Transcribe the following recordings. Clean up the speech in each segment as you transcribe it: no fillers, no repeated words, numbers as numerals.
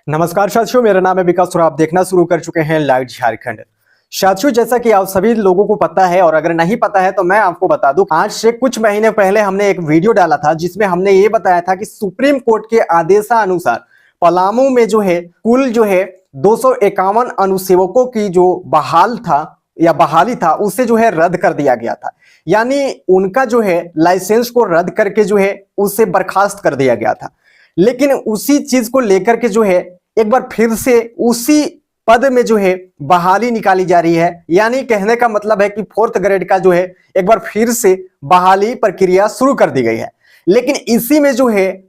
नमस्कार साथियों, मेरा नाम है विकास और आप देखना शुरू कर चुके हैं लाइट झारखंड। साथियों, जैसा कि आप सभी लोगों को पता है और अगर नहीं पता है तो मैं आपको बता दूं, आज से कुछ महीने पहले हमने एक वीडियो डाला था जिसमें हमने ये बताया था कि सुप्रीम कोर्ट के आदेशानुसार पलामू में जो है कुल 251 अनुसेवकों की जो बहाल था या बहाली था उसे रद्द कर दिया गया था। यानी उनका लाइसेंस को रद्द करके उसे बर्खास्त कर दिया गया था। लेकिन उसी चीज को लेकर के एक बार फिर से उसी पद में बहाली निकाली जा रही है। यानी कहने का मतलब है कि 4th ग्रेड का एक बार फिर से बहाली प्रक्रिया शुरू कर दी गई है। लेकिन इसी में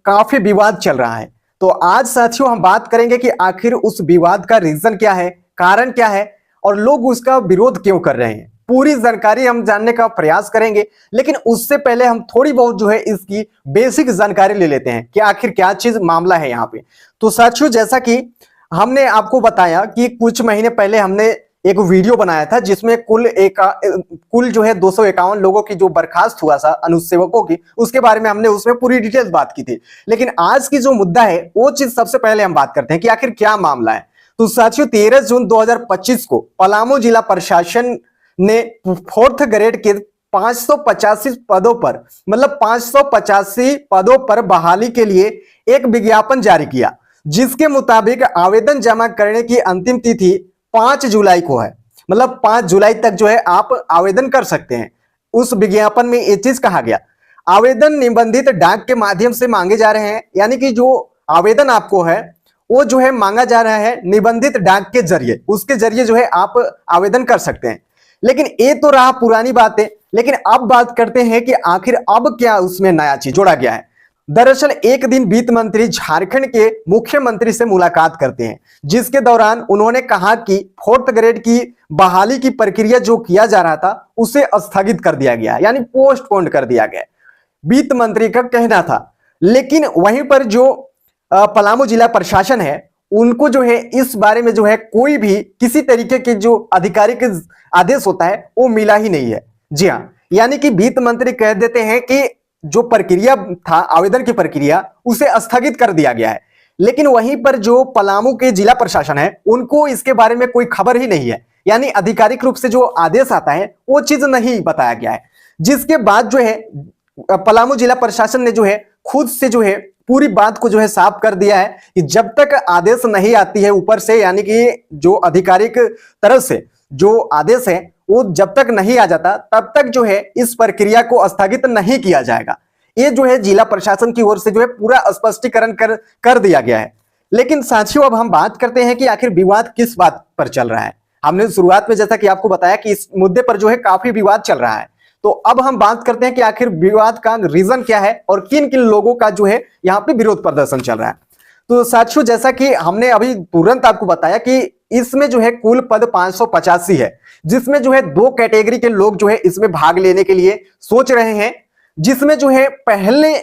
काफी विवाद चल रहा है। तो आज साथियों हम बात करेंगे कि आखिर उस विवाद का रीजन क्या है, कारण क्या है और लोग उसका विरोध क्यों कर रहे हैं। पूरी जानकारी हम जानने का प्रयास करेंगे। लेकिन उससे पहले हम थोड़ी बहुत इसकी बेसिक जानकारी ले लेते हैं कि आखिर क्या चीज मामला है यहाँ पे। तो साथियों, जैसा कि हमने आपको बताया कि कुछ महीने पहले हमने एक वीडियो बनाया था जिसमें कुल 251 लोगों की जो बर्खास्त हुआ था अनुसेवकों की, उसके बारे में हमने उसमें पूरी डिटेल्स बात की थी। लेकिन आज की जो मुद्दा है वो चीज सबसे पहले हम बात करते हैं कि आखिर क्या मामला है। तो साथियों, 13 जून 2025 को पलामू जिला प्रशासन ने 4th ग्रेड के 585 पदों पर, मतलब 585 पदों पर बहाली के लिए एक विज्ञापन जारी किया, जिसके मुताबिक आवेदन जमा करने की अंतिम तिथि 5 जुलाई को है। मतलब 5 जुलाई तक आप आवेदन कर सकते हैं। उस विज्ञापन में ये चीज कहा गया, आवेदन निबंधित डाक के माध्यम से मांगे जा रहे हैं। यानी कि जो आवेदन आपको है वो मांगा जा रहा है निबंधित डाक के जरिए, उसके जरिए आप आवेदन कर सकते हैं। लेकिन ये तो रहा पुरानी बातें। लेकिन अब बात करते हैं कि आखिर अब क्या उसमें नया चीज जोड़ा गया है। दरअसल एक दिन वित्त मंत्री झारखंड के मुख्यमंत्री से मुलाकात करते हैं, जिसके दौरान उन्होंने कहा कि 4th ग्रेड की बहाली की प्रक्रिया जो किया जा रहा था उसे स्थगित कर दिया गया, यानी पोस्टपोन कर दिया गया, वित्त मंत्री का कहना था। लेकिन वहीं पर जो पलामू जिला प्रशासन है उनको इस बारे में कोई भी किसी तरीके के जो आधिकारिक आदेश होता है वो मिला ही नहीं है। जी हाँ, यानी कि वित्त मंत्री कह देते हैं कि जो प्रक्रिया था आवेदन की प्रक्रिया उसे स्थगित कर दिया गया है। लेकिन वहीं पर जो पलामू के जिला प्रशासन है उनको इसके बारे में कोई खबर ही नहीं है। यानी आधिकारिक रूप से जो आदेश आता है वो चीज नहीं बताया गया है। जिसके बाद पलामू जिला प्रशासन ने खुद से पूरी बात को साफ कर दिया है कि जब तक आदेश नहीं आती है ऊपर से, यानी कि जो आधिकारिक तरफ से जो आदेश है वो जब तक नहीं आ जाता तब तक इस प्रक्रिया को स्थगित नहीं किया जाएगा। ये जिला प्रशासन की ओर से पूरा स्पष्टीकरण कर दिया गया है। लेकिन साथियों, अब हम बात करते हैं कि आखिर विवाद किस बात पर चल रहा है। हमने शुरुआत में जैसा कि आपको बताया कि इस मुद्दे पर काफी विवाद चल रहा है। तो अब हम बात करते हैं कि आखिर विवाद का रीजन क्या है और किन किन लोगों का यहाँ पे विरोध प्रदर्शन चल रहा है। तो साथियों, जैसा कि हमने अभी तुरंत आपको बताया कि इसमें कुल पद 585 है, जिसमें 2 कैटेगरी के लोग इसमें भाग लेने के लिए सोच रहे हैं। जिसमें पहले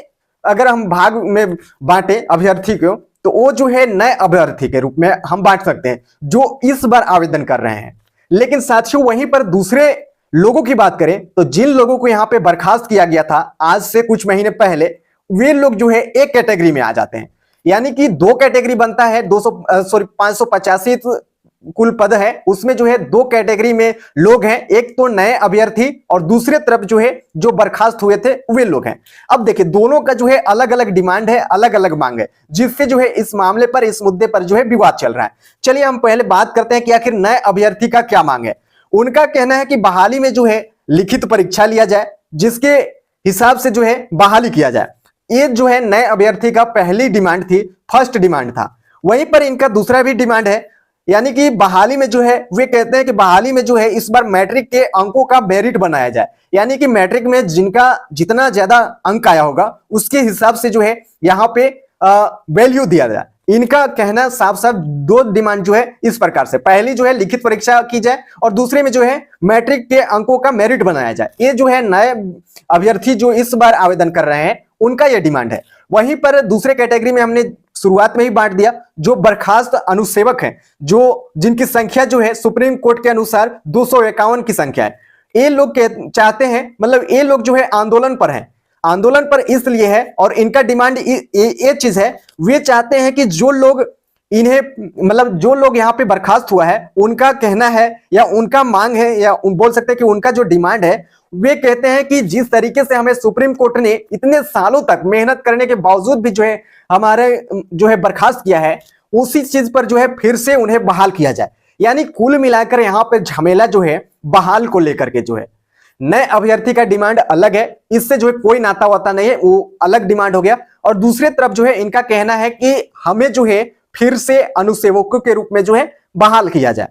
अगर हम भाग में बांटे अभ्यर्थी को तो वो नए अभ्यर्थी के रूप में हम बांट सकते हैं जो इस बार आवेदन कर रहे हैं। लेकिन साथियों, वहीं पर दूसरे लोगों की बात करें तो जिन लोगों को यहाँ पे बर्खास्त किया गया था आज से कुछ महीने पहले, वे लोग एक कैटेगरी में आ जाते हैं। यानी कि 2 कैटेगरी बनता है, 585 कुल पद है, उसमें 2 कैटेगरी में लोग हैं। एक तो नए अभ्यर्थी और दूसरे तरफ जो बर्खास्त हुए थे वे लोग हैं। अब देखिए, दोनों का अलग अलग डिमांड है, अलग अलग मांग है, जिससे इस मामले पर, इस मुद्दे पर विवाद चल रहा है। चलिए हम पहले बात करते हैं कि आखिर नए अभ्यर्थी का क्या मांग है। उनका कहना है कि बहाली में लिखित परीक्षा लिया जाए, जिसके हिसाब से बहाली किया जाए। ये नए अभ्यर्थी का पहली डिमांड थी, फर्स्ट डिमांड था। वहीं पर इनका दूसरा भी डिमांड है, यानी कि बहाली में वे कहते हैं कि बहाली में इस बार मैट्रिक के अंकों का मेरिट बनाया जाए। यानी कि मैट्रिक में जिनका जितना ज्यादा अंक आया होगा उसके हिसाब से यहाँ पे वैल्यू दिया जाए। इनका कहना साफ साफ 2 डिमांड इस प्रकार से, पहली लिखित परीक्षा की जाए और दूसरे में मैट्रिक के अंकों का मेरिट बनाया जाए। ये नए अभ्यर्थी जो इस बार आवेदन कर रहे हैं उनका ये डिमांड है। वहीं पर दूसरे कैटेगरी में हमने शुरुआत में ही बांट दिया, जो बर्खास्त अनुसेवक हैं, जिनकी संख्या सुप्रीम कोर्ट के अनुसार 251 की संख्या है। ये लोग चाहते हैं, मतलब ये लोग आंदोलन पर हैं। आंदोलन पर इसलिए है और इनका डिमांड ये चीज है, वे चाहते हैं कि जो लोग इन्हें मतलब जो लोग यहाँ पे बर्खास्त हुआ है उनका कहना है या उनका मांग है या बोल सकते हैं कि उनका जो डिमांड है, वे कहते हैं कि जिस तरीके से हमें सुप्रीम कोर्ट ने इतने सालों तक मेहनत करने के बावजूद भी जो है हमारे जो है बर्खास्त किया है, उसी चीज पर जो है फिर से उन्हें बहाल किया जाए। यानी कुल मिलाकर यहाँ पे झमेला जो है बहाल को लेकर के जो है, नए अभ्यर्थी का डिमांड अलग है, इससे जो है कोई नाता वाता नहीं है, वो अलग डिमांड हो गया। और दूसरे तरफ जो है इनका कहना है कि हमें जो है फिर से अनुसेवकों के रूप में जो है बहाल किया जाए।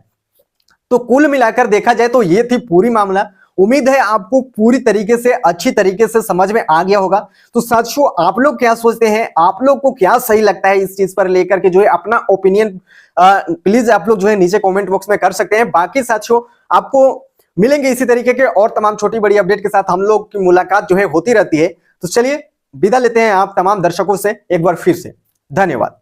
तो कुल मिलाकर देखा जाए तो ये थी पूरी मामला। उम्मीद है आपको पूरी तरीके से अच्छी तरीके से समझ में आ गया होगा। तो साथियों, आप लोग क्या सोचते हैं, आप लोग को क्या सही लगता है इस चीज पर लेकर के जो है अपना ओपिनियन प्लीज आप लोग जो है नीचे कमेंट बॉक्स में कर सकते हैं। बाकी साथियों, आपको मिलेंगे इसी तरीके के और तमाम छोटी बड़ी अपडेट के साथ। हम लोग की मुलाकात जो है होती रहती है। तो चलिए विदा लेते हैं आप तमाम दर्शकों से एक बार फिर से। धन्यवाद।